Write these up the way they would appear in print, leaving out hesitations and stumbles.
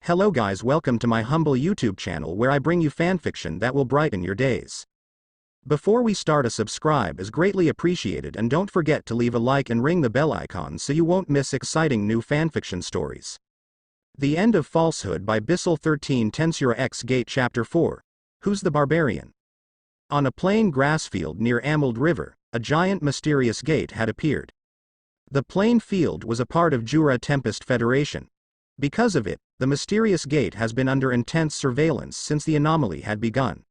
Hello guys, welcome to my humble YouTube channel where I bring you fanfiction that will brighten your days. Before we start, a subscribe is greatly appreciated, and don't forget to leave a like and ring the bell icon so you won't miss exciting new fanfiction stories. The End of Falsehood by Bisel13 Tensura x G.A.T.E Chapter 4. Who's the Barbarian? On a plain grass field near Emerald River, a giant mysterious gate had appeared. The plain field was a part of G.A.T.E Tempest Federation. Because of it, the mysterious gate has been under intense surveillance since the anomaly had begun.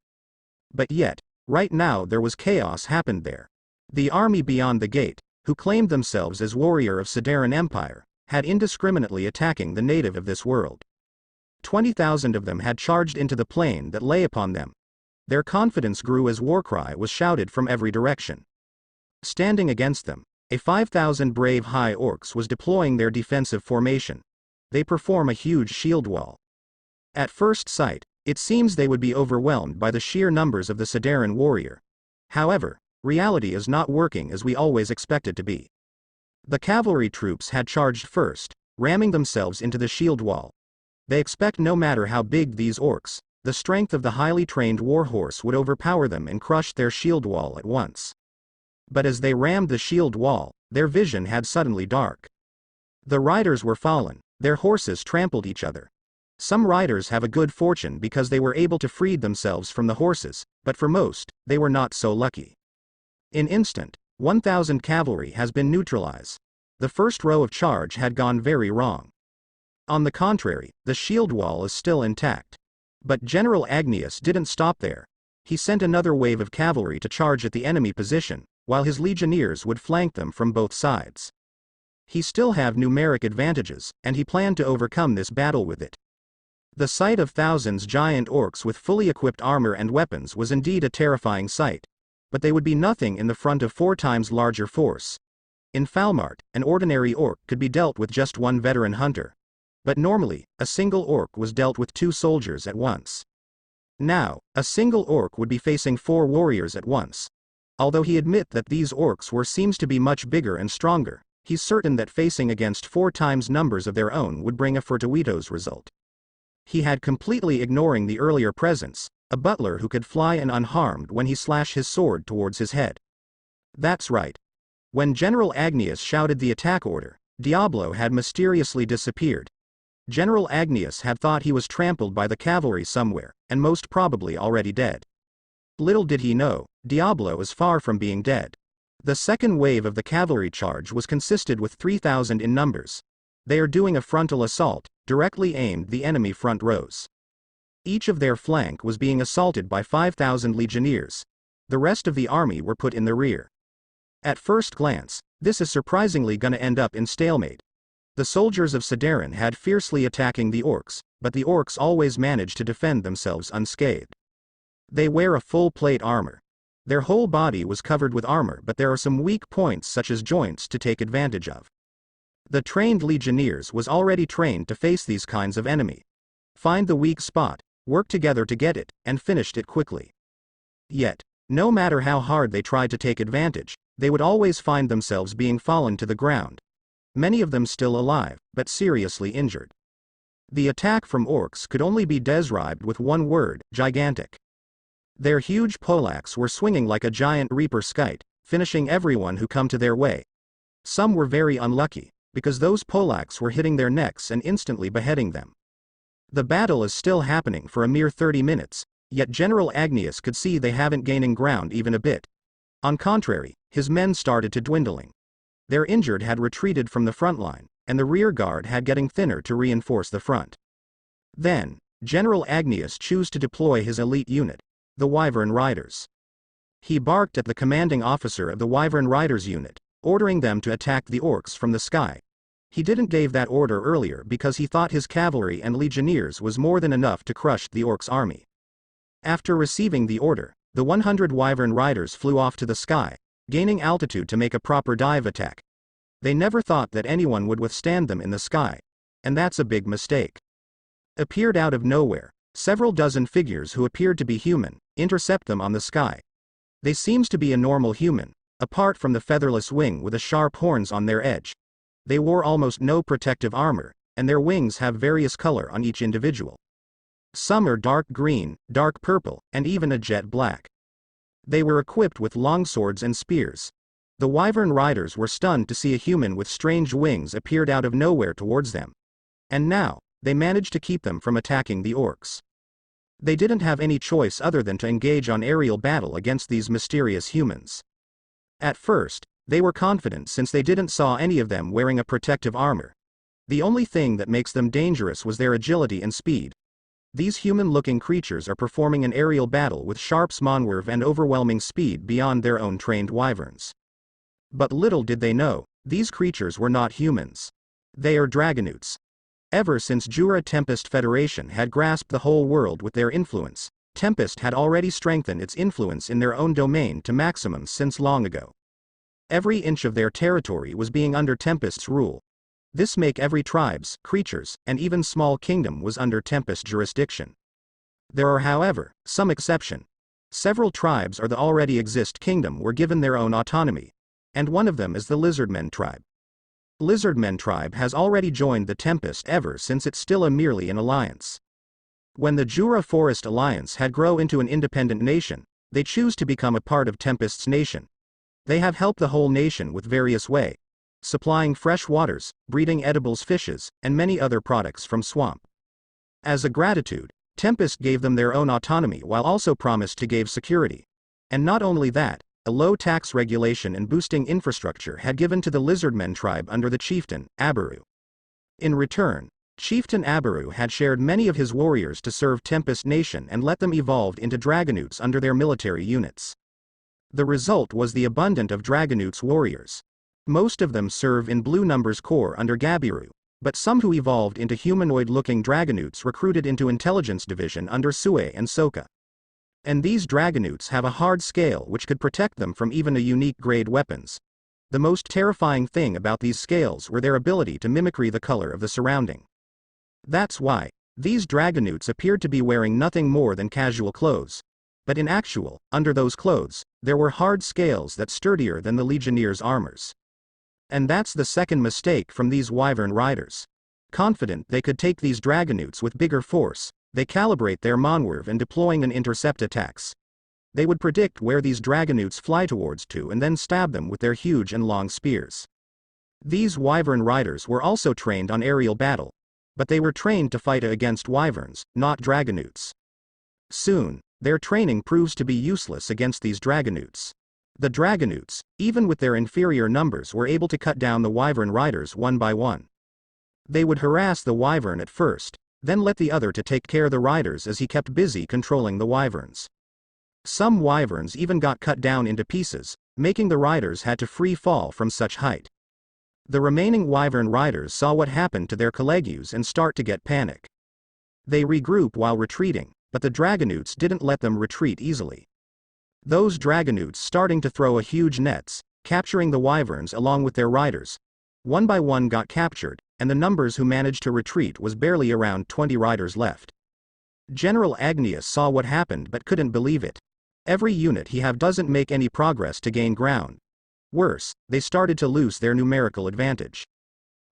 But yet, right now there was chaos happened there. The army beyond the gate, who claimed themselves as warrior of Standoff Empire, had indiscriminately attacking the native of this world. 20,000 of them had charged into the plain that lay upon them. Their confidence grew as warcry was shouted from every direction. Standing against them, a 5,000 brave high orcs was deploying their defensive formation. They perform a huge shield wall. At first sight, it seems they would be overwhelmed by the sheer numbers of the Standoff warrior. However, reality is not working as we always expect it to be. The cavalry troops had charged first, ramming themselves into the shield wall. They expect no matter how big these orcs, the strength of the highly trained warhorse would overpower them and crush their shield wall at once. But as they rammed the shield wall, their vision had suddenly dark. The riders were fallen. Their horses trampled each other. Some riders have a good fortune because they were able to free themselves from the horses, but for most, they were not so lucky. In instant, 1,000 cavalry has been neutralized. The first row of charge had gone very wrong. On the contrary, the shield wall is still intact. But General Agnius didn't stop there. He sent another wave of cavalry to charge at the enemy position, while his legionnaires would flank them from both sides. He still have numeric advantages, and he planned to overcome this battle with it. The sight of thousands giant orcs with fully equipped armor and weapons was indeed a terrifying sight, but they would be nothing in the front of 4 times larger force. In Falmart, an ordinary orc could be dealt with just one veteran hunter. But normally, a single orc was dealt with 2 soldiers at once. Now, a single orc would be facing 4 warriors at once. Although he admit that these orcs seems to be much bigger and stronger, he's certain that facing against 4 times numbers of their own would bring a fortuitous result. He had completely ignoring the earlier presence, a butler who could fly and unharmed when he slashed his sword towards his head. That's right. When General Agnius shouted the attack order, Diablo had mysteriously disappeared. General Agnius had thought he was trampled by the cavalry somewhere, and most probably already dead. Little did he know, Diablo is far from being dead. The second wave of the cavalry charge was consisted with 3,000 in numbers. They are doing a frontal assault, directly aimed the enemy front rows. Each of their flank was being assaulted by 5,000 legionnaires. The rest of the army were put in the rear. At first glance, this is surprisingly gonna end up in stalemate. The soldiers of Standoff had fiercely attacking the orcs, but the orcs always managed to defend themselves unscathed. They wear a full plate armor. Their whole body was covered with armor, but there are some weak points such as joints to take advantage of. The trained legionnaires was already trained to face these kinds of enemy. Find the weak spot, work together to get it, and finished it quickly. Yet, no matter how hard they tried to take advantage, they would always find themselves being fallen to the ground. Many of them still alive, but seriously injured. The attack from orcs could only be described with one word: gigantic. Their huge poleaxes were swinging like a giant reaper skite, finishing everyone who come to their way. Some were very unlucky, because those poleaxes were hitting their necks and instantly beheading them. The battle is still happening for a mere 30 minutes, yet General Agnius could see they haven't gaining ground even a bit. On contrary, his men started to dwindling. Their injured had retreated from the front line, and the rear guard had getting thinner to reinforce the front. Then, General Agnius chose to deploy his elite unit, the Wyvern Riders. He barked at the commanding officer of the Wyvern Riders unit, ordering them to attack the orcs from the sky. He didn't give that order earlier because he thought his cavalry and legionnaires was more than enough to crush the orcs' army. After receiving the order, the 100 Wyvern Riders flew off to the sky, gaining altitude to make a proper dive attack. They never thought that anyone would withstand them in the sky, and that's a big mistake. Appeared out of nowhere, several dozen figures who appeared to be human, intercept them on the sky. They seems to be a normal human, apart from the featherless wing with the sharp horns on their edge. They wore almost no protective armor, and their wings have various color on each individual. Some are dark green, dark purple, and even a jet black. They were equipped with long swords and spears. The wyvern riders were stunned to see a human with strange wings appeared out of nowhere towards them. And now, they managed to keep them from attacking the orcs. They didn't have any choice other than to engage on aerial battle against these mysterious humans. At first, they were confident since they didn't saw any of them wearing a protective armor. The only thing that makes them dangerous was their agility and speed. These human-looking creatures are performing an aerial battle with sharp smonwerv and overwhelming speed beyond their own trained wyverns. But little did they know, these creatures were not humans. They are dragonutes. Ever since G.A.T.E Tempest Federation had grasped the whole world with their influence, Tempest had already strengthened its influence in their own domain to maximum since long ago. Every inch of their territory was being under Tempest's rule. This make every tribes, creatures, and even small kingdom was under Tempest jurisdiction. There are however, some exception. Several tribes or the already exist kingdom were given their own autonomy, and one of them is the Lizardmen tribe. Lizardmen tribe has already joined the Tempest ever since it's still merely an alliance. When the Jura Forest Alliance had grown into an independent nation, they choose to become a part of Tempest's nation. They have helped the whole nation with various way, supplying fresh waters, breeding edibles fishes, and many other products from swamp. As a gratitude, Tempest gave them their own autonomy while also promised to give security. And not only that, a low tax regulation and boosting infrastructure had given to the Lizardmen tribe under the chieftain, Abaru. In return, Chieftain Abaru had shared many of his warriors to serve Tempest Nation and let them evolve into dragonutes under their military units. The result was the abundance of dragonutes warriors. Most of them serve in Blue Numbers Corps under Gabiru, but some who evolved into humanoid-looking dragonutes recruited into Intelligence Division under Sue and Soka. And these dragonutes have a hard scale which could protect them from even a unique grade weapons. The most terrifying thing about these scales were their ability to mimicry the color of the surrounding. That's why, these dragonutes appeared to be wearing nothing more than casual clothes. But in actual, under those clothes, there were hard scales that sturdier than the Legionnaires' armors. And that's the second mistake from these wyvern riders. Confident they could take these dragonutes with bigger force, they calibrate their monwerv and deploying an intercept attacks. They would predict where these dragonutes fly towards to and then stab them with their huge and long spears. These wyvern riders were also trained on aerial battle. But they were trained to fight against wyverns, not dragonutes. Soon, their training proves to be useless against these dragonutes. The dragonutes, even with their inferior numbers, were able to cut down the wyvern riders one by one. They would harass the wyvern at first, then let the other to take care of the riders as he kept busy controlling the wyverns. Some wyverns even got cut down into pieces, making the riders had to free fall from such height. The remaining wyvern riders saw what happened to their colleagues and start to get panic. They regroup while retreating, but the dragonutes didn't let them retreat easily. Those dragonutes starting to throw a huge nets, capturing the wyverns along with their riders. One by one got captured, and the numbers who managed to retreat was barely around 20 riders left. General Agnius saw what happened but couldn't believe it. Every unit he have doesn't make any progress to gain ground. Worse, they started to lose their numerical advantage.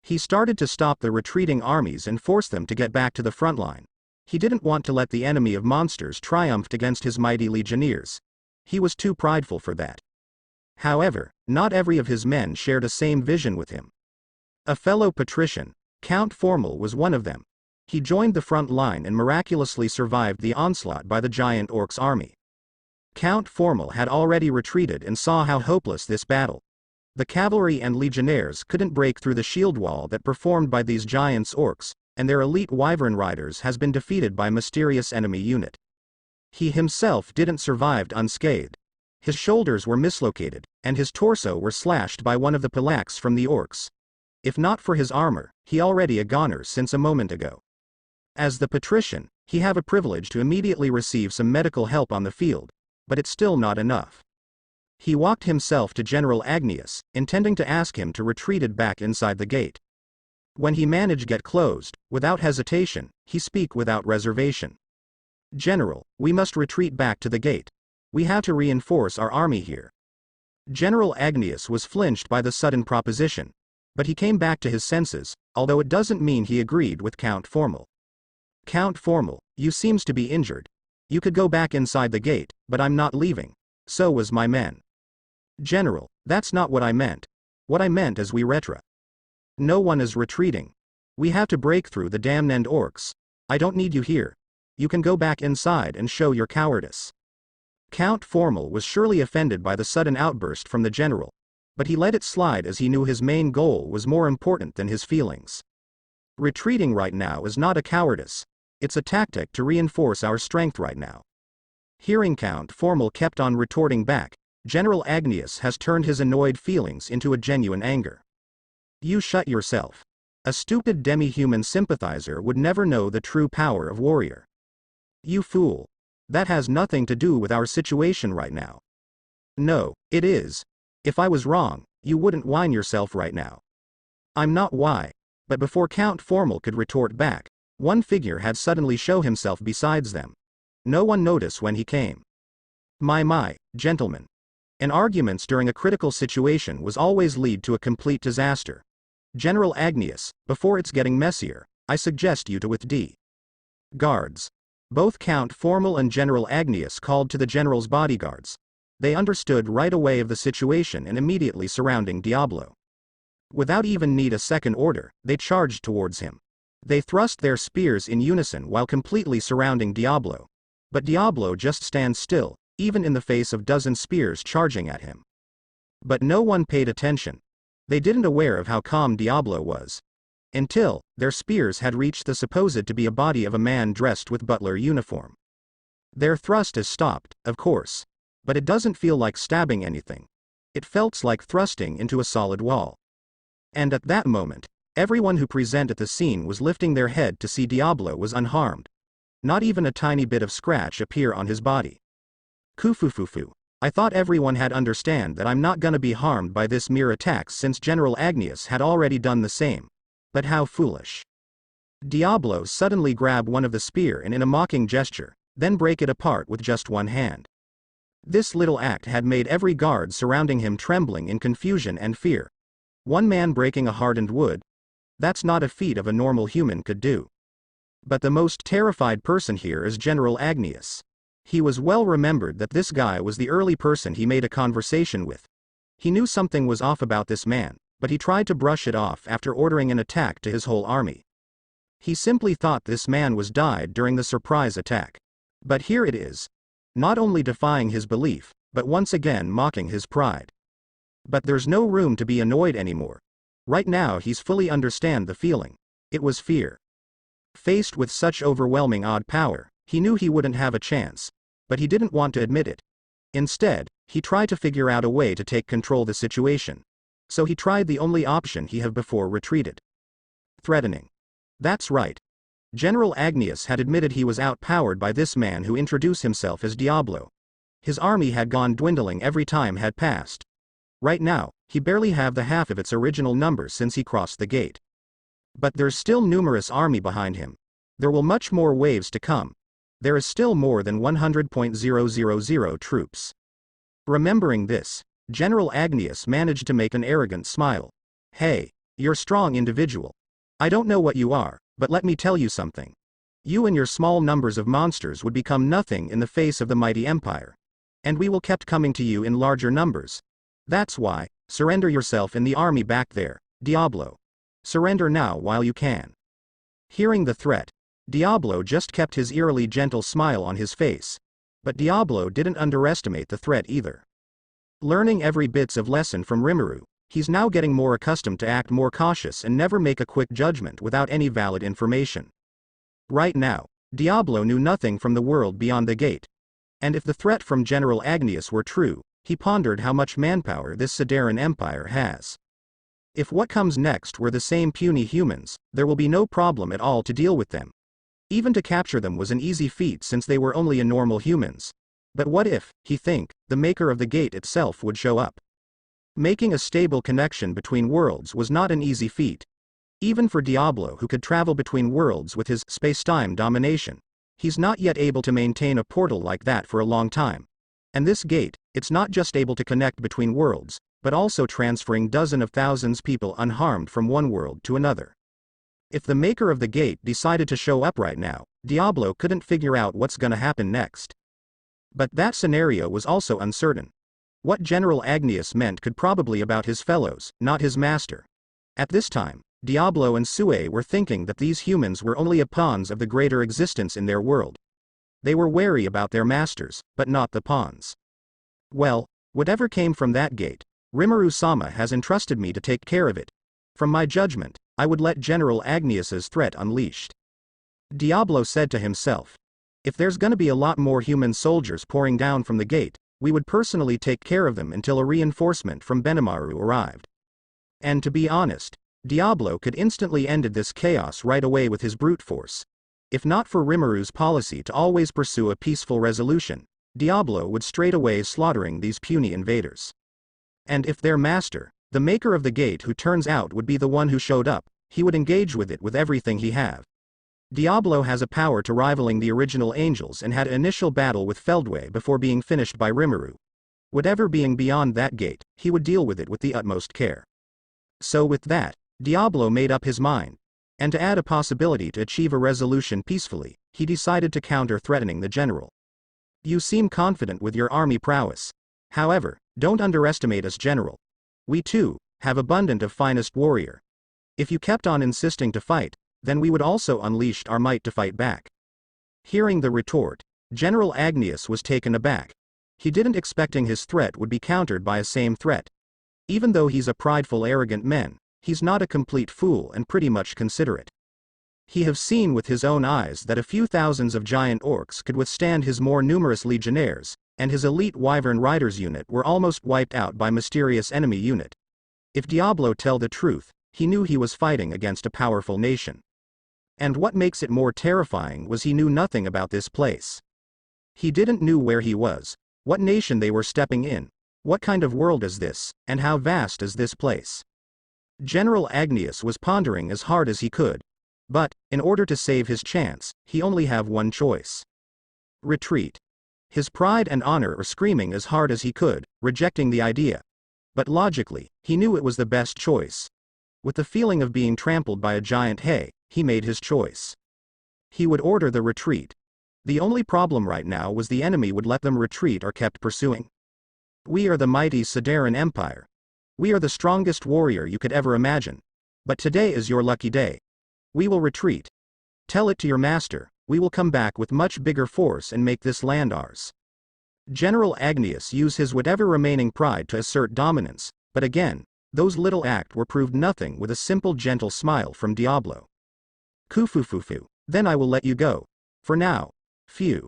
He started to stop the retreating armies and force them to get back to the front line. He didn't want to let the enemy of monsters triumph against his mighty legionnaires. He was too prideful for that. However, not every of his men shared a same vision with him. A fellow patrician, Count Formal, was one of them. He joined the front line and miraculously survived the onslaught by the giant orcs' army. Count Formal had already retreated and saw how hopeless this battle. The cavalry and legionnaires couldn't break through the shield wall that performed by these giants orcs, and their elite wyvern riders has been defeated by mysterious enemy unit. He himself didn't survive unscathed. His shoulders were mislocated, and his torso were slashed by one of the phalanx from the orcs. If not for his armor, he already a goner since a moment ago. As the patrician, he have a privilege to immediately receive some medical help on the field. But it's still not enough. He walked himself to General Agnius, intending to ask him to retreat back inside the gate. When he managed get closed, without hesitation, he speak without reservation. General, we must retreat back to the gate. We have to reinforce our army here. General Agnius was flinched by the sudden proposition, but he came back to his senses, although it doesn't mean he agreed with Count Formal. Count Formal, you seems to be injured. You could go back inside the gate, but I'm not leaving. So was my men. General, that's not what I meant. What I meant is we retra. No one is retreating. We have to break through the damned orcs. I don't need you here. You can go back inside and show your cowardice. Count Formal was surely offended by the sudden outburst from the general, but he let it slide as he knew his main goal was more important than his feelings. Retreating right now is not a cowardice. It's a tactic to reinforce our strength right now. Hearing Count Formal kept on retorting back, General Agnius has turned his annoyed feelings into a genuine anger. You shut yourself. A stupid demi-human sympathizer would never know the true power of warrior. You fool. That has nothing to do with our situation right now. No, it is. If I was wrong, you wouldn't whine yourself right now. I'm not why. But before Count Formal could retort back, one figure had suddenly shown himself besides them. No one noticed when he came. My, gentlemen. And arguments during a critical situation was always lead to a complete disaster. General Agnius, before it's getting messier, I suggest you to withdraw. Guards. Both Count Formal and General Agnius called to the general's bodyguards. They understood right away of the situation and immediately surrounding Diablo. Without even need a second order, they charged towards him. They thrust their spears in unison while completely surrounding Diablo. But Diablo just stands still, even in the face of dozen spears charging at him. But no one paid attention. They didn't aware of how calm Diablo was. Until, their spears had reached the supposed to be a body of a man dressed with butler uniform. Their thrust is stopped, of course. But it doesn't feel like stabbing anything. It felt like thrusting into a solid wall. And at that moment, everyone who present at the scene was lifting their head to see Diablo was unharmed. Not even a tiny bit of scratch appear on his body. Kufufufu. I thought everyone had understand that I'm not gonna be harmed by this mere attack since General Agnius had already done the same. But how foolish. Diablo suddenly grabbed one of the spear and in a mocking gesture, then break it apart with just one hand. This little act had made every guard surrounding him trembling in confusion and fear. One man breaking a hardened wood? That's not a feat of a normal human could do. But the most terrified person here is General Agnius. He was well remembered that this guy was the early person he made a conversation with. He knew something was off about this man, but he tried to brush it off after ordering an attack to his whole army. He simply thought this man was died during the surprise attack. But here it is. Not only defying his belief, but once again mocking his pride. But there's no room to be annoyed anymore. Right now he's fully understand the feeling. It was fear. Faced with such overwhelming odd power, he knew he wouldn't have a chance. But he didn't want to admit it. Instead, he tried to figure out a way to take control of the situation. So he tried the only option he have before retreated. Threatening. That's right. General Agnius had admitted he was outpowered by this man who introduced himself as Diablo. His army had gone dwindling every time had passed. Right now, he barely have the half of its original number since he crossed the gate. But there's still numerous army behind him. There will much more waves to come. There is still more than 100,000 troops. Remembering this, General Agnius managed to make an arrogant smile. Hey, you're strong individual. I don't know what you are, but let me tell you something. You and your small numbers of monsters would become nothing in the face of the mighty empire. And we will keep coming to you in larger numbers. That's why, surrender yourself in the army back there, Diablo. Surrender now while you can. Hearing the threat, Diablo just kept his eerily gentle smile on his face. But Diablo didn't underestimate the threat either. Learning every bits of lesson from Rimuru, he's now getting more accustomed to act more cautious and never make a quick judgment without any valid information. Right now, Diablo knew nothing from the world beyond the gate. And if the threat from General Agnius were true, he pondered how much manpower this Sideran Empire has. If what comes next were the same puny humans, there will be no problem at all to deal with them. Even to capture them was an easy feat since they were only normal humans. But what if, he think, the maker of the gate itself would show up? Making a stable connection between worlds was not an easy feat. Even for Diablo who could travel between worlds with his space-time domination, he's not yet able to maintain a portal like that for a long time. And this gate, it's not just able to connect between worlds, but also transferring dozens of thousands people unharmed from one world to another. If the maker of the gate decided to show up right now, Diablo couldn't figure out what's gonna happen next. But that scenario was also uncertain. What General Agnius meant could probably about his fellows, not his master. At this time, Diablo and Sue were thinking that these humans were only pawns of the greater existence in their world. They were wary about their masters, but not the pawns. Well, whatever came from that gate, Rimuru-sama has entrusted me to take care of it. From my judgment, I would let General Agnius's threat unleashed. Diablo said to himself. If there's gonna be a lot more human soldiers pouring down from the gate, we would personally take care of them until a reinforcement from Benimaru arrived. And to be honest, Diablo could instantly ended this chaos right away with his brute force. If not for Rimuru's policy to always pursue a peaceful resolution, Diablo would straight away slaughtering these puny invaders. And if their master, the maker of the gate who turns out would be the one who showed up, he would engage with it with everything he have. Diablo has a power to rivaling the original angels and had an initial battle with Feldway before being finished by Rimuru. Whatever being beyond that gate, he would deal with it with the utmost care. So with that, Diablo made up his mind. And to add a possibility to achieve a resolution peacefully, he decided to counter threatening the general. You seem confident with your army prowess. However, don't underestimate us, General. We too have abundant of finest warrior. If you kept on insisting to fight, then we would also unleash our might to fight back. Hearing the retort, General Agnius was taken aback. He didn't expecting his threat would be countered by a same threat. Even though he's a prideful arrogant man, he's not a complete fool and pretty much considerate. He have seen with his own eyes that a few thousands of giant orcs could withstand his more numerous legionnaires, and his elite Wyvern Riders unit were almost wiped out by mysterious enemy unit. If Diablo tell the truth, he knew he was fighting against a powerful nation. And what makes it more terrifying was he knew nothing about this place. He didn't know where he was, what nation they were stepping in, what kind of world is this, and how vast is this place. General Agnius was pondering as hard as he could. But, in order to save his chance, he only have one choice. Retreat. His pride and honor are screaming as hard as he could, rejecting the idea. But logically, he knew it was the best choice. With the feeling of being trampled by a giant hay, he made his choice. He would order the retreat. The only problem right now was the enemy would let them retreat or kept pursuing. We are the mighty Sidaran Empire. We are the strongest warrior you could ever imagine. But today is your lucky day. We will retreat. Tell it to your master, we will come back with much bigger force and make this land ours. General Agnius used his whatever remaining pride to assert dominance, but again, those little acts were proved nothing with a simple gentle smile from Diablo. Kufufufu, then I will let you go. For now. Phew.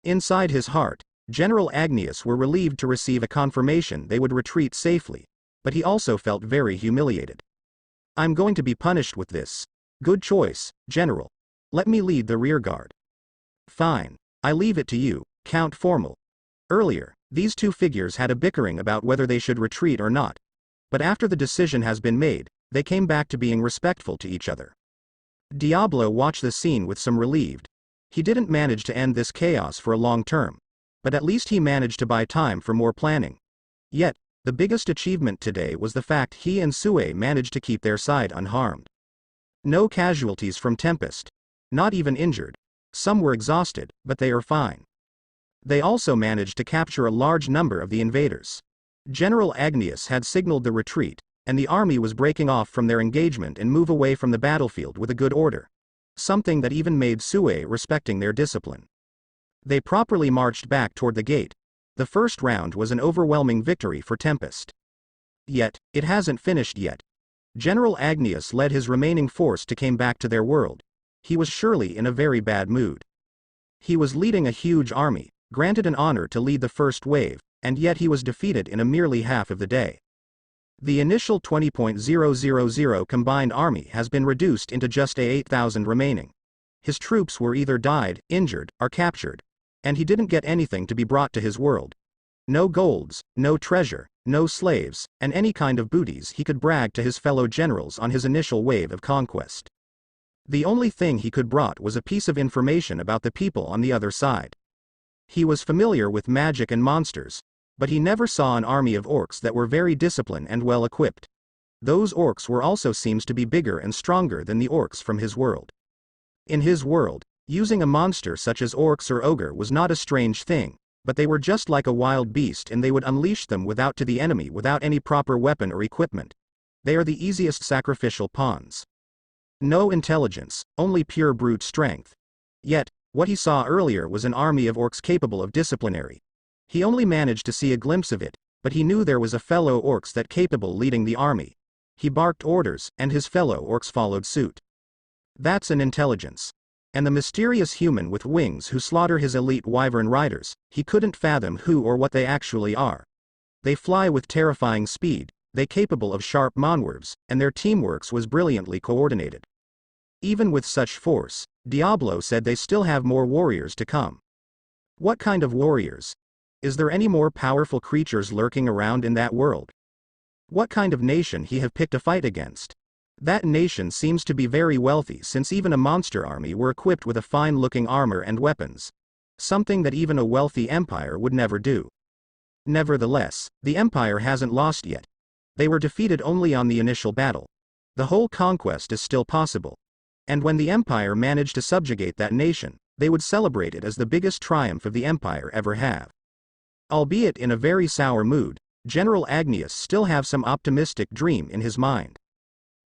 Inside his heart, General Agnius were relieved to receive a confirmation they would retreat safely, but he also felt very humiliated. I'm going to be punished with this. Good choice, General. Let me lead the rearguard. Fine. I leave it to you, Count Formal. Earlier, these two figures had a bickering about whether they should retreat or not. But after the decision has been made, they came back to being respectful to each other. Diablo watched the scene with some relieved. He didn't manage to end this chaos for a long term. But at least he managed to buy time for more planning. Yet, the biggest achievement today was the fact he and Sue managed to keep their side unharmed. No casualties from Tempest. Not even injured. Some were exhausted, but they are fine. They also managed to capture a large number of the invaders. General Agnius had signaled the retreat, and the army was breaking off from their engagement and move away from the battlefield with a good order. Something that even made Sue respecting their discipline. They properly marched back toward the gate. The first round was an overwhelming victory for Tempest. Yet, it hasn't finished yet. General Agnius led his remaining force to came back to their world. He was surely in a very bad mood. He was leading a huge army, granted an honor to lead the first wave, and yet he was defeated in a merely half of the day. The initial 20,000 combined army has been reduced into just 8,000 remaining. His troops were either died, injured, or captured. And he didn't get anything to be brought to his world. No golds, no treasure, no slaves, and any kind of booties he could brag to his fellow generals on his initial wave of conquest. The only thing he could brought was a piece of information about the people on the other side. He was familiar with magic and monsters, but he never saw an army of orcs that were very disciplined and well equipped. those orcs were also seems to be bigger and stronger than the orcs from his world. In his world, using a monster such as orcs or ogre was not a strange thing, but they were just like a wild beast and they would unleash them without to the enemy without any proper weapon or equipment. They are the easiest sacrificial pawns. No intelligence, only pure brute strength. Yet, what he saw earlier was an army of orcs capable of disciplinary. He only managed to see a glimpse of it, but he knew there was a fellow orcs that capable leading the army. He barked orders, and his fellow orcs followed suit. That's an intelligence. And the mysterious human with wings who slaughter his elite wyvern riders, he couldn't fathom who or what they actually are. They fly with terrifying speed, they capable of sharp maneuver, and their teamwork was brilliantly coordinated. Even with such force, Diablo said they still have more warriors to come. What kind of warriors? Is there any more powerful creatures lurking around in that world? What kind of nation he have picked a fight against? That nation seems to be very wealthy since even a monster army were equipped with a fine-looking armor and weapons. Something that even a wealthy empire would never do. Nevertheless, the empire hasn't lost yet. They were defeated only on the initial battle. The whole conquest is still possible. And when the empire managed to subjugate that nation, they would celebrate it as the biggest triumph of the empire ever have. Albeit in a very sour mood, General Agnius still have some optimistic dream in his mind.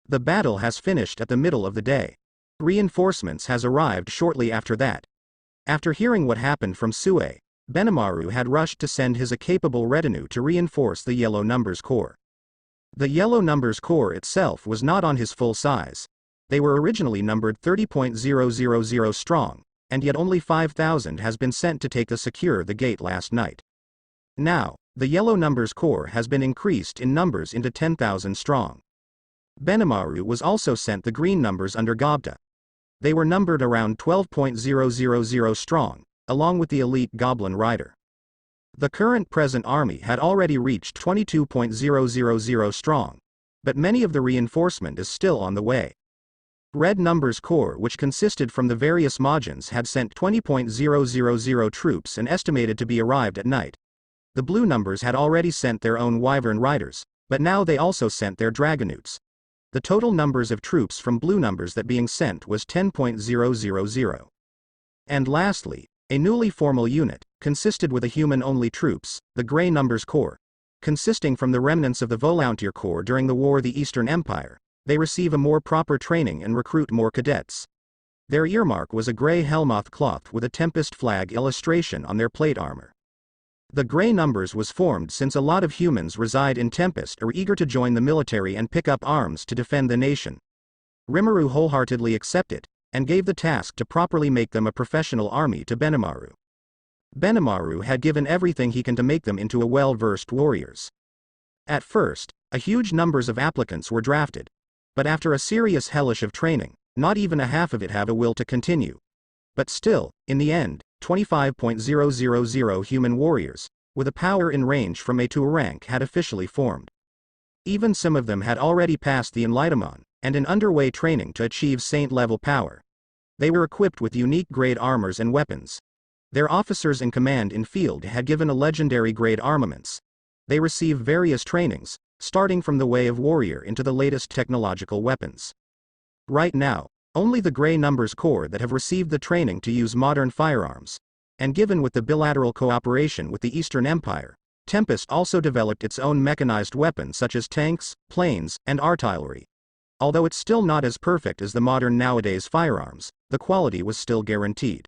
The battle has finished at the middle of the day. Reinforcements has arrived shortly after that. After hearing what happened from Sue, Benimaru had rushed to send his capable retinue to reinforce the Yellow Numbers Corps. The Yellow Numbers Corps itself was not on his full size. They were originally numbered 30,000 strong, and yet only 5,000 has been sent to secure the gate last night. Now, the Yellow Numbers Corps has been increased in numbers into 10,000 strong. Benimaru was also sent the green numbers under G.A.T.E. They were numbered around 12,000 strong, along with the elite Goblin Rider. The current present army had already reached 22,000 strong, but many of the reinforcement is still on the way. Red Numbers Corps, which consisted from the various Majins, had sent 20,000 troops and estimated to be arrived at night. The Blue Numbers had already sent their own Wyvern Riders, but now they also sent their Dragonutes. The total numbers of troops from Blue Numbers that being sent was 10,000. And lastly, a newly formal unit, consisted with a human-only troops, the Grey Numbers Corps. Consisting from the remnants of the Volunteer Corps during the War of the Eastern Empire, they receive a more proper training and recruit more cadets. Their earmark was a grey Helmoth cloth with a Tempest flag illustration on their plate armor. The Grey Numbers was formed since a lot of humans reside in Tempest are eager to join the military and pick up arms to defend the nation. Rimuru wholeheartedly accepted, and gave the task to properly make them a professional army to Benimaru. Benimaru had given everything he can to make them into a well-versed warriors. At first, a huge numbers of applicants were drafted, but after a serious hellish of training, not even a half of it have a will to continue. But still, in the end, 25,000 human warriors, with a power in range from A to a rank had officially formed. Even some of them had already passed the Enlightenment, and in underway training to achieve saint-level power. They were equipped with unique grade armors and weapons. Their officers in command in field had given a legendary grade armaments. They received various trainings, starting from the way of warrior into the latest technological weapons. Right now, only the Grey Numbers Corps that have received the training to use modern firearms, and given with the bilateral cooperation with the Eastern Empire, Tempest also developed its own mechanized weapons such as tanks, planes, and artillery. Although it's still not as perfect as the modern nowadays firearms, the quality was still guaranteed.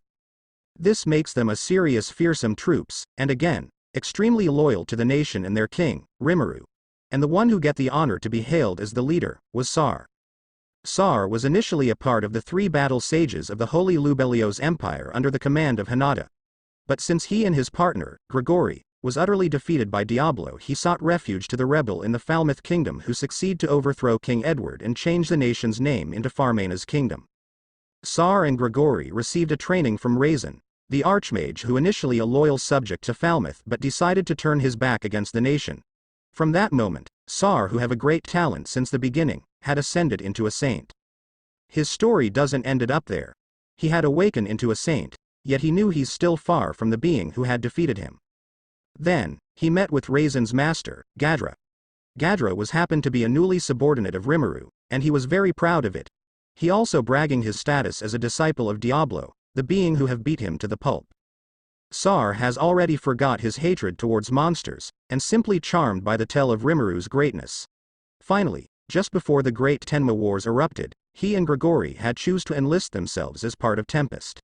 This makes them a serious fearsome troops, and again, extremely loyal to the nation and their king, Rimuru. And the one who get the honor to be hailed as the leader, was Sar. Sar was initially a part of the 3 battle sages of the Holy Lubelio's empire under the command of Hanada. But since he and his partner, Grigori, was utterly defeated by Diablo, he sought refuge to the rebel in the Falmouth kingdom who succeed to overthrow King Edward and change the nation's name into Farmena's kingdom. Sar and Grigori received a training from Raisin, the archmage who initially a loyal subject to Falmouth but decided to turn his back against the nation. From that moment, Sar, who have a great talent since the beginning, had ascended into a saint. His story doesn't ended up there. He had awakened into a saint, yet he knew he's still far from the being who had defeated him. Then, he met with Raisin's master, Gadra. G.A.T.E was happened to be a newly subordinate of Rimuru, and he was very proud of it. He also bragging his status as a disciple of Diablo, the being who have beat him to the pulp. Sar has already forgot his hatred towards monsters, and simply charmed by the tale of Rimuru's greatness. Finally, just before the Great Tenma Wars erupted, he and Grigori had choose to enlist themselves as part of Tempest.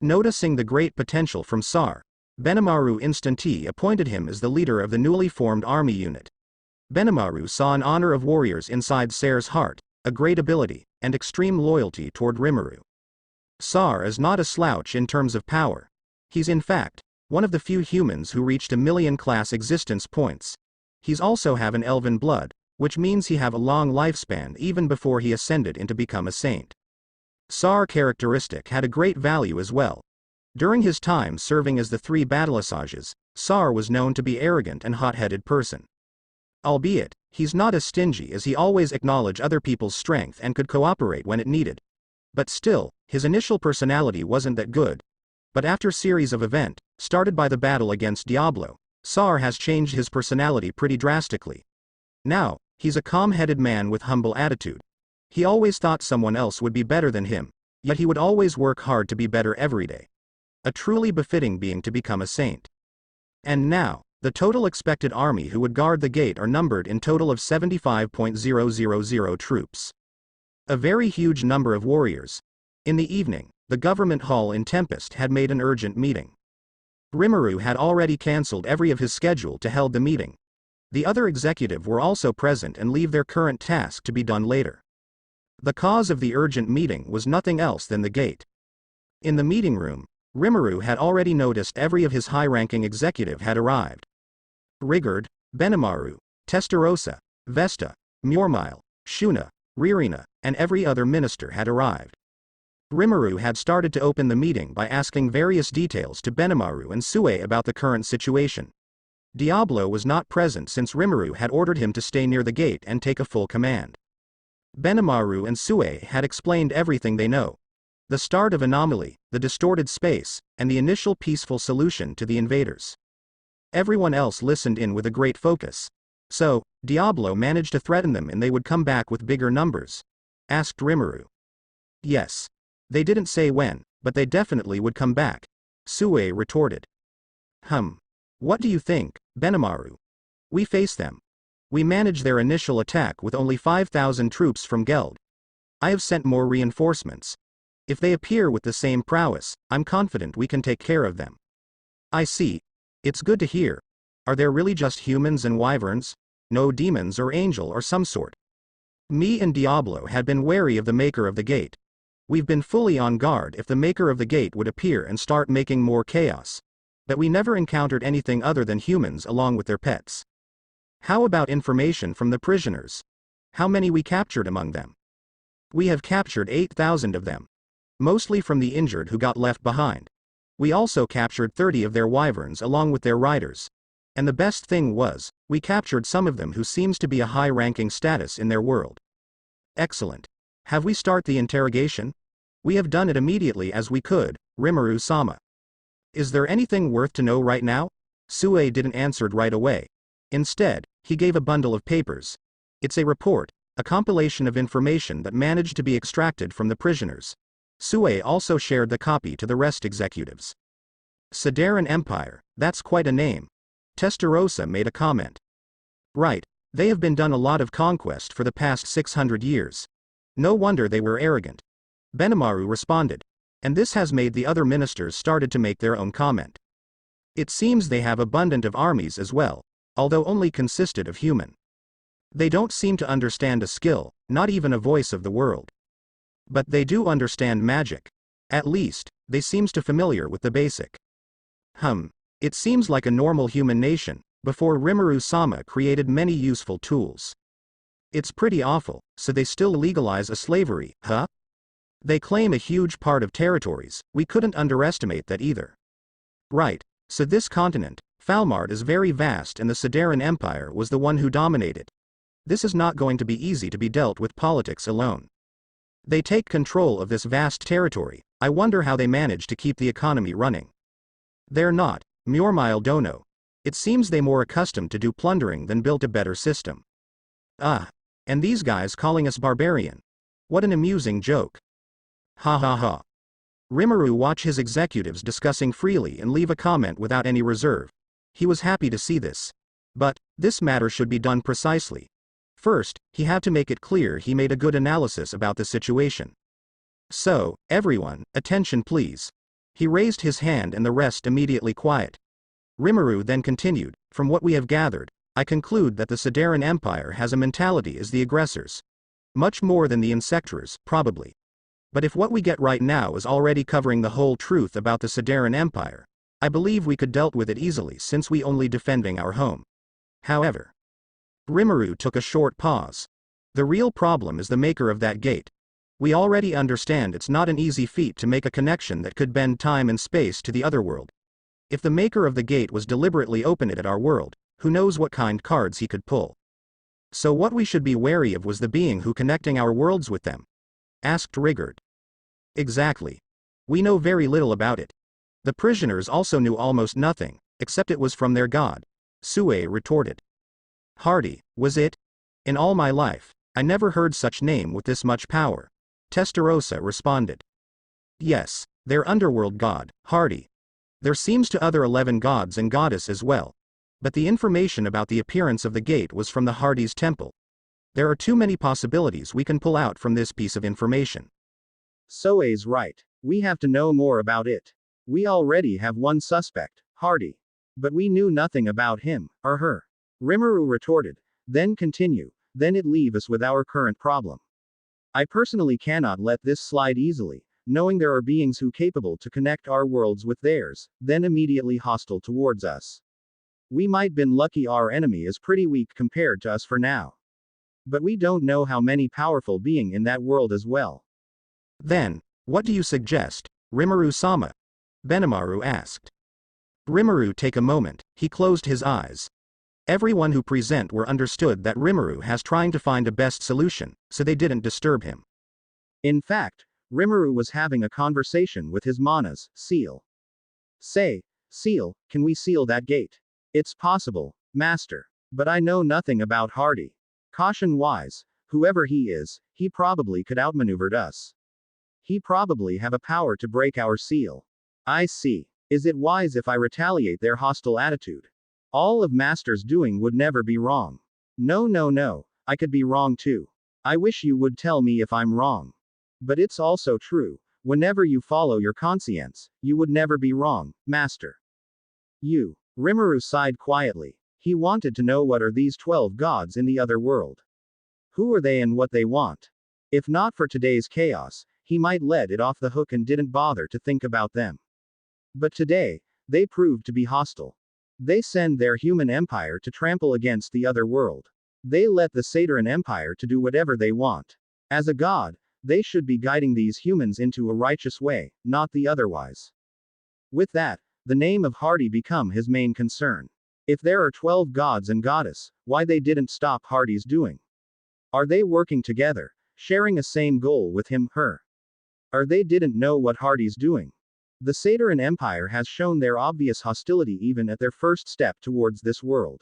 Noticing the great potential from Sar, Benimaru instantly appointed him as the leader of the newly formed army unit. Benimaru saw an honor of warriors inside Sar's heart, a great ability, and extreme loyalty toward Rimuru. Sar is not a slouch in terms of power. He's in fact one of the few humans who reached 1,000,000 class existence points. He's also have an elven blood, which means he have a long lifespan even before he ascended into become a saint. Sar characteristic had a great value as well. During his time serving as the 3 battlesages, Sar was known to be arrogant and hot-headed person. Albeit, he's not as stingy as he always acknowledge other people's strength and could cooperate when it needed. But still, his initial personality wasn't that good. But after series of event, started by the battle against Diablo, Sar has changed his personality pretty drastically. Now, he's a calm-headed man with humble attitude. He always thought someone else would be better than him, yet he would always work hard to be better every day. A truly befitting being to become a saint. And now, the total expected army who would guard the gate are numbered in total of 75,000 troops. A very huge number of warriors. In the evening, the government hall in Tempest had made an urgent meeting. Rimuru had already cancelled every of his schedule to held the meeting. The other executive were also present and leave their current task to be done later. The cause of the urgent meeting was nothing else than the gate. In the meeting room, Rimuru had already noticed every of his high-ranking executive had arrived. Rigurd, Benimaru, Testarossa, Vesta, Murmile, Shuna, Ririna, and every other minister had arrived. Rimuru had started to open the meeting by asking various details to Benimaru and Sue about the current situation. Diablo was not present since Rimuru had ordered him to stay near the gate and take a full command. Benimaru and Sue had explained everything they know. The start of anomaly, the distorted space, and the initial peaceful solution to the invaders. Everyone else listened in with a great focus. So, Diablo managed to threaten them and they would come back with bigger numbers? Asked Rimuru. Yes. They didn't say when, but they definitely would come back. Sue retorted. What do you think, Benimaru? We face them. We managed their initial attack with only 5,000 troops from G.A.T.E. I have sent more reinforcements. If they appear with the same prowess, I'm confident we can take care of them. I see. It's good to hear. Are there really just humans and wyverns? No demons or angel or some sort? Me and Diablo had been wary of the maker of the gate. We've been fully on guard if the maker of the gate would appear and start making more chaos. But we never encountered anything other than humans along with their pets. How about information from the prisoners? How many we captured among them? We have captured 8,000 of them. Mostly from the injured who got left behind. We also captured 30 of their wyverns along with their riders. And the best thing was, we captured some of them who seems to be a high-ranking status in their world. Excellent. Have we start the interrogation? We have done it immediately as we could, Rimuru-sama. Is there anything worth to know right now? Sue didn't answer right away. Instead, he gave a bundle of papers. It's a report, a compilation of information that managed to be extracted from the prisoners. Sue also shared the copy to the rest executives. Sidarian Empire, that's quite a name. Testarossa made a comment. Right, they have been done a lot of conquest for the past 600 years. No wonder they were arrogant. Benimaru responded. And this has made the other ministers started to make their own comment. It seems they have abundant of armies as well, although only consisted of human. They don't seem to understand a skill, not even a voice of the world. But they do understand magic. At least, they seems to familiar with the basic. It seems like a normal human nation, before Rimuru-sama created many useful tools. It's pretty awful, so they still legalize a slavery, huh? They claim a huge part of territories, we couldn't underestimate that either. Right, so this continent, Falmard is very vast and the Sidarian Empire was the one who dominated. This is not going to be easy to be dealt with politics alone. They take control of this vast territory, I wonder how they manage to keep the economy running. They're not, Murmile Dono. It seems they more accustomed to do plundering than built a better system. Ah. And these guys calling us barbarian. What an amusing joke. Ha ha ha. Rimuru watch his executives discussing freely and leave a comment without any reserve. He was happy to see this. But, this matter should be done precisely. First, he had to make it clear he made a good analysis about the situation. So, everyone, attention please. He raised his hand and the rest immediately quiet. Rimuru then continued, from what we have gathered, I conclude that the Siderean Empire has a mentality as the aggressors. Much more than the Insectors, probably. But if what we get right now is already covering the whole truth about the Siderean Empire, I believe we could dealt with it easily since we only defending our home. However, Rimuru took a short pause. The real problem is the maker of that gate. We already understand it's not an easy feat to make a connection that could bend time and space to the other world. If the maker of the gate was deliberately open it at our world, who knows what kind cards he could pull. So what we should be wary of was the being who connecting our worlds with them? Asked Rigurd. Exactly. We know very little about it. The prisoners also knew almost nothing, except it was from their god. Sue retorted. Hardy, was it? In all my life, I never heard such name with this much power. Testarossa responded. Yes, their underworld god, Hardy. There seems to other 11 gods and goddess as well. But the information about the appearance of the gate was from the Hardy's temple. There are too many possibilities we can pull out from this piece of information. Soe's right. We have to know more about it. We already have one suspect, Hardy. But we knew nothing about him, or her. Rimuru retorted. Then continue, then it leave us with our current problem. I personally cannot let this slide easily, knowing there are beings who capable to connect our worlds with theirs, then immediately hostile towards us. We might been lucky our enemy is pretty weak compared to us for now. But we don't know how many powerful being in that world as well. Then, what do you suggest, Rimuru-sama? Benimaru asked. Rimuru take a moment, he closed his eyes. Everyone who present were understood that Rimuru has trying to find a best solution, so they didn't disturb him. In fact, Rimuru was having a conversation with his manas, Seal. Say, Seal, can we seal that gate? It's possible, Master. But I know nothing about Hardy. Caution-wise, whoever he is, he probably could outmaneuvered us. He probably have a power to break our seal. I see. Is it wise if I retaliate their hostile attitude? All of Master's doing would never be wrong. No, I could be wrong too. I wish you would tell me if I'm wrong. But it's also true, whenever you follow your conscience, you would never be wrong, Master. Rimuru sighed quietly. He wanted to know what are these 12 gods in the other world. Who are they and what they want? If not for today's chaos, he might let it off the hook and didn't bother to think about them. But today, they proved to be hostile. They send their human empire to trample against the other world. They let the Siderean Empire to do whatever they want. As a god, they should be guiding these humans into a righteous way, not the otherwise. With that, the name of Hardy become his main concern. If there are 12 gods and goddess, why they didn't stop Hardy's doing? Are they working together, sharing a same goal with him, her? Or they didn't know what Hardy's doing? The Siderean Empire has shown their obvious hostility even at their first step towards this world.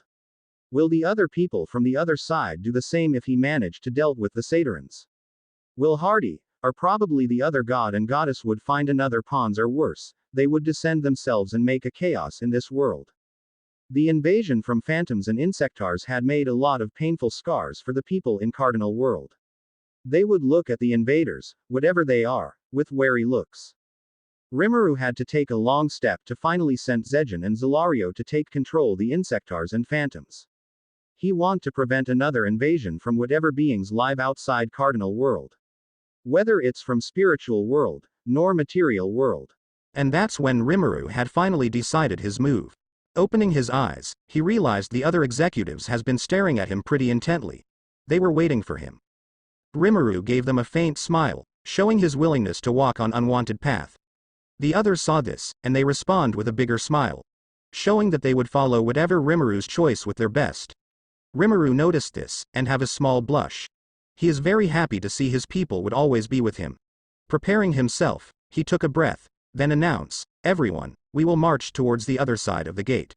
Will the other people from the other side do the same if he managed to dealt with the Sidereans? Will Hardy, or probably the other god and goddess would find another pawns or worse, they would descend themselves and make a chaos in this world. The invasion from phantoms and insectars had made a lot of painful scars for the people in Cardinal World. They would look at the invaders, whatever they are, with wary looks. Rimuru had to take a long step to finally send Zejin and Zelario to take control the insectars and phantoms. He want to prevent another invasion from whatever beings live outside Cardinal World. Whether it's from spiritual world, nor material world. And that's when Rimuru had finally decided his move. Opening his eyes, he realized the other executives has been staring at him pretty intently. They were waiting for him. Rimuru gave them a faint smile, showing his willingness to walk on unwanted path. The others saw this, and they respond with a bigger smile, showing that they would follow whatever Rimuru's choice with their best. Rimuru noticed this, and have a small blush. He is very happy to see his people would always be with him. Preparing himself, he took a breath, then announced, everyone, we will march towards the other side of the gate.